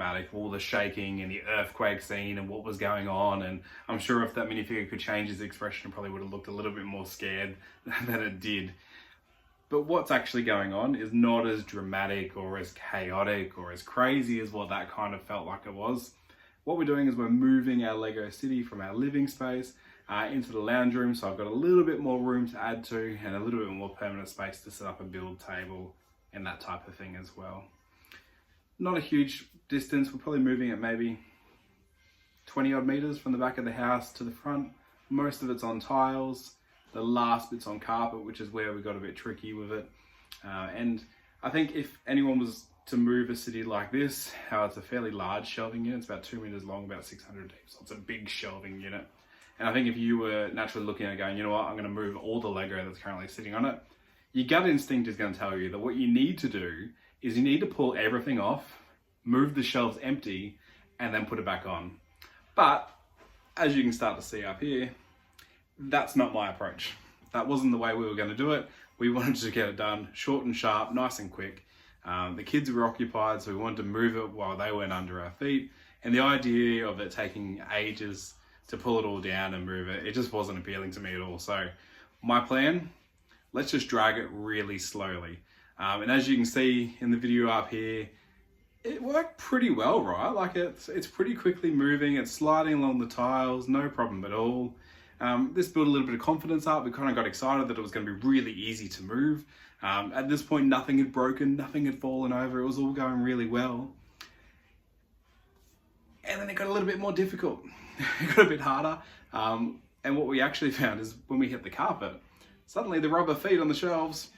dramatic, all the shaking and the earthquake scene and what was going on. And I'm sure if that minifigure could change his expression, it probably would have looked a little bit more scared than it did. But what's actually going on is not as dramatic or as chaotic or as crazy as what that kind of felt like it was. What we're doing is we're moving our Lego city from our living space into the lounge room. So I've got a little bit more room to add to and a little bit more permanent space to set up a build table and that type of thing as well. Not a huge distance. We're probably moving at maybe 20 odd meters from the back of the house to the front. Most of it's on tiles. The last bit's on carpet, which is where we got a bit tricky with it. And I think if anyone was to move a city like this, it's a fairly large shelving unit. It's about 2 meters long, about 600 deep. So it's a big shelving unit. And I think if you were naturally looking at it going, you know what, I'm going to move all the Lego that's currently sitting on it, your gut instinct is going to tell you that what you need to do is you need to pull everything off, move the shelves empty, and then put it back on. But as you can start to see up here, that's not my approach. That wasn't the way we were going to do it. We wanted to get it done short and sharp, nice and quick. The kids were occupied, so we wanted to move it while they went under our feet. And the idea of it taking ages to pull it all down and move it, it just wasn't appealing to me at all. So my plan, let's just drag it really slowly. And as you can see in the video up here, it worked pretty well, right? Like it's pretty quickly moving, it's sliding along the tiles, no problem at all. This built a little bit of confidence up. We kind of got excited that it was going to be really easy to move. At this point, nothing had broken, nothing had fallen over. It was all going really well. And then it got a little bit more difficult. It got a bit harder. And what we actually found is when we hit the carpet, suddenly the rubber feet on the shelves,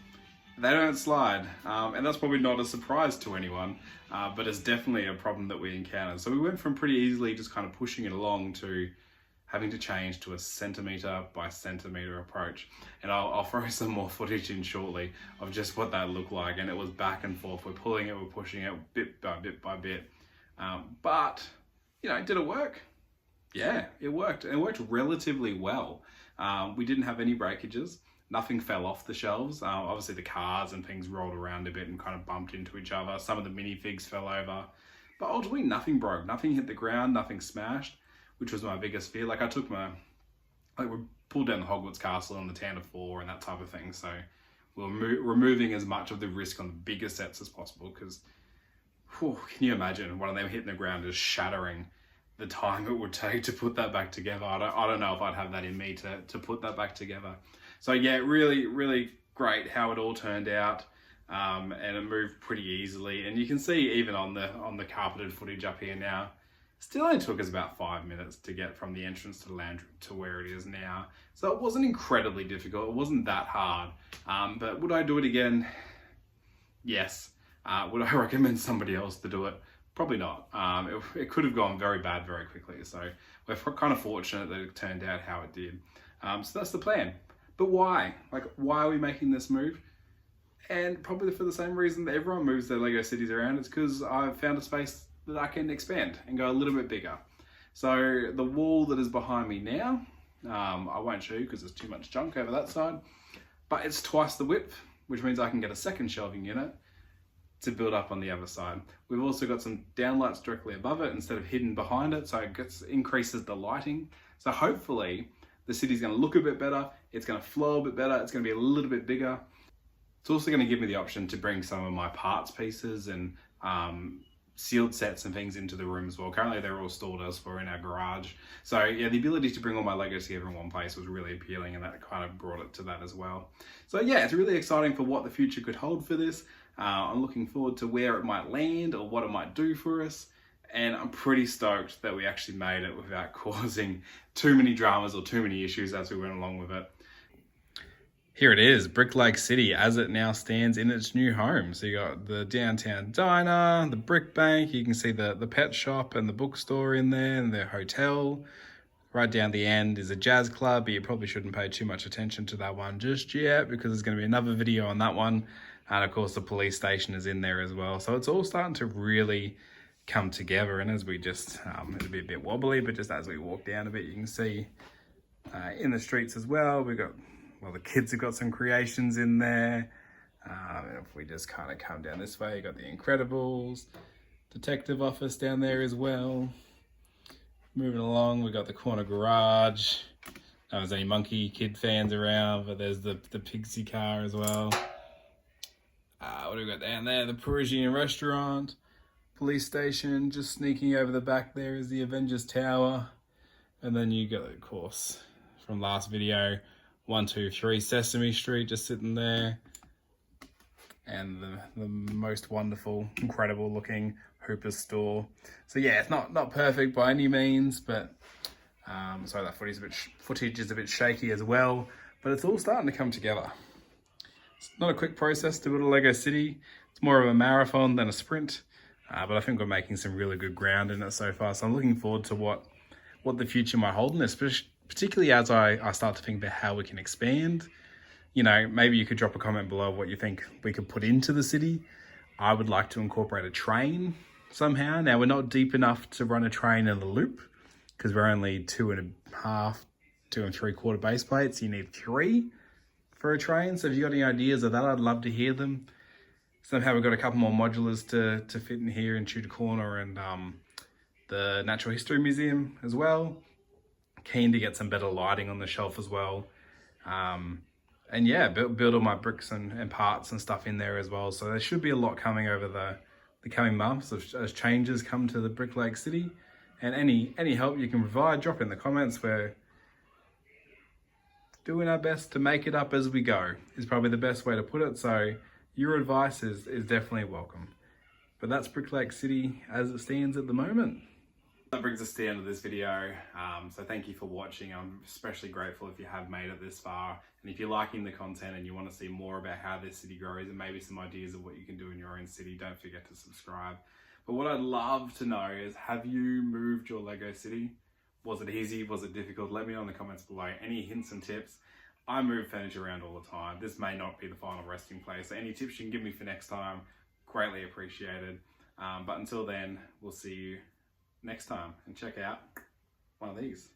they don't slide. And that's probably not a surprise to anyone, but it's definitely a problem that we encountered. So we went from pretty easily just kind of pushing it along to having to change to a centimetre by centimetre approach. And I'll throw some more footage in shortly of just what that looked like. And it was back and forth. We're pulling it, we're pushing it bit by bit by bit. But, you know, did it work? Yeah, it worked. And it worked relatively well. We didn't have any breakages. Nothing fell off the shelves. Obviously the cars and things rolled around a bit and kind of bumped into each other. Some of the minifigs fell over. But ultimately nothing broke. Nothing hit the ground, nothing smashed, which was my biggest fear. Like we pulled down the Hogwarts castle on the Tanda floor and that type of thing. So we're removing as much of the risk on the bigger sets as possible because, can you imagine one of them hitting the ground just shattering the time it would take to put that back together? I don't know if I'd have that in me to put that back together. So yeah, really, really great how it all turned out. And it moved pretty easily. And you can see even on the carpeted footage up here now, still only took us about 5 minutes to get from the entrance to the lounge room to where it is now. So it wasn't incredibly difficult. It wasn't that hard. But would I do it again? Yes. Would I recommend somebody else to do it? Probably not. It could have gone very bad very quickly. So we're kind of fortunate that it turned out how it did. So that's the plan. But why? Like, why are we making this move? And probably for the same reason that everyone moves their Lego cities around. It's because I've found a space that I can expand and go a little bit bigger. So the wall that is behind me now, I won't show you because there's too much junk over that side, but it's twice the width, which means I can get a second shelving unit to build up on the other side. We've also got some downlights directly above it instead of hidden behind it, so it increases the lighting. So hopefully the city's going to look a bit better, it's going to flow a bit better, it's going to be a little bit bigger. It's also going to give me the option to bring some of my parts pieces and sealed sets and things into the room as well. Currently they're all stored elsewhere in our garage. So yeah, the ability to bring all my Legos together in one place was really appealing, and that kind of brought it to that as well. So yeah, it's really exciting for what the future could hold for this. I'm looking forward to where it might land or what it might do for us. And I'm pretty stoked that we actually made it without causing too many dramas or too many issues as we went along with it. Here it is, Brick Lake City as it now stands in its new home. So you got the downtown diner, the brick bank, you can see the pet shop and the bookstore in there and the hotel. Right down the end is a jazz club, but you probably shouldn't pay too much attention to that one just yet because there's going to be another video on that one. And of course the police station is in there as well. So it's all starting to really come together. And as we just, it'll be a bit wobbly, but just as we walk down a bit, you can see in the streets as well, we've got, well, the kids have got some creations in there. If we just kind of come down this way, you got the Incredibles. detective office down there as well. Moving along, we got the corner garage. Don't know if there's any Monkey Kid fans around, but there's the Pixie car as well. What do we got down there? The Parisian restaurant. Police station. Just sneaking over the back there is the Avengers Tower. And then you got, of course, from last video, 123 Sesame Street just sitting there. And the most wonderful, incredible looking Hooper's store. So yeah, it's not perfect by any means, but sorry, that footage is a bit shaky as well, but it's all starting to come together. It's not a quick process to build a Lego city. It's more of a marathon than a sprint, but I think we're making some really good ground in it so far. So I'm looking forward to what the future might hold in this, particularly as I start to think about how we can expand. You know, maybe you could drop a comment below what you think we could put into the city. I would like to incorporate a train somehow. Now, we're not deep enough to run a train in a loop because we're only 2.5, 2 3/4 base plates. You need 3 for a train. So if you've got any ideas of that, I'd love to hear them. Somehow we've got a couple more modulars to fit in here in Tudor Corner and the Natural History Museum as well. Keen to get some better lighting on the shelf as well. And yeah, build all my bricks and parts and stuff in there as well. So there should be a lot coming over the coming months as changes come to the Brick Lake City. And any help you can provide, drop in the comments. We're doing our best to make it up as we go is probably the best way to put it. So your advice is definitely welcome. But that's Brick Lake City as it stands at the moment. That brings us to the end of this video. So thank you for watching. I'm especially grateful if you have made it this far. And if you're liking the content and you want to see more about how this city grows and maybe some ideas of what you can do in your own city, don't forget to subscribe. But what I'd love to know is, have you moved your Lego city? Was it easy? Was it difficult? Let me know in the comments below. Any hints and tips? I move furniture around all the time. This may not be the final resting place. So any tips you can give me for next time, greatly appreciated. But until then, we'll see you next time and check out one of these.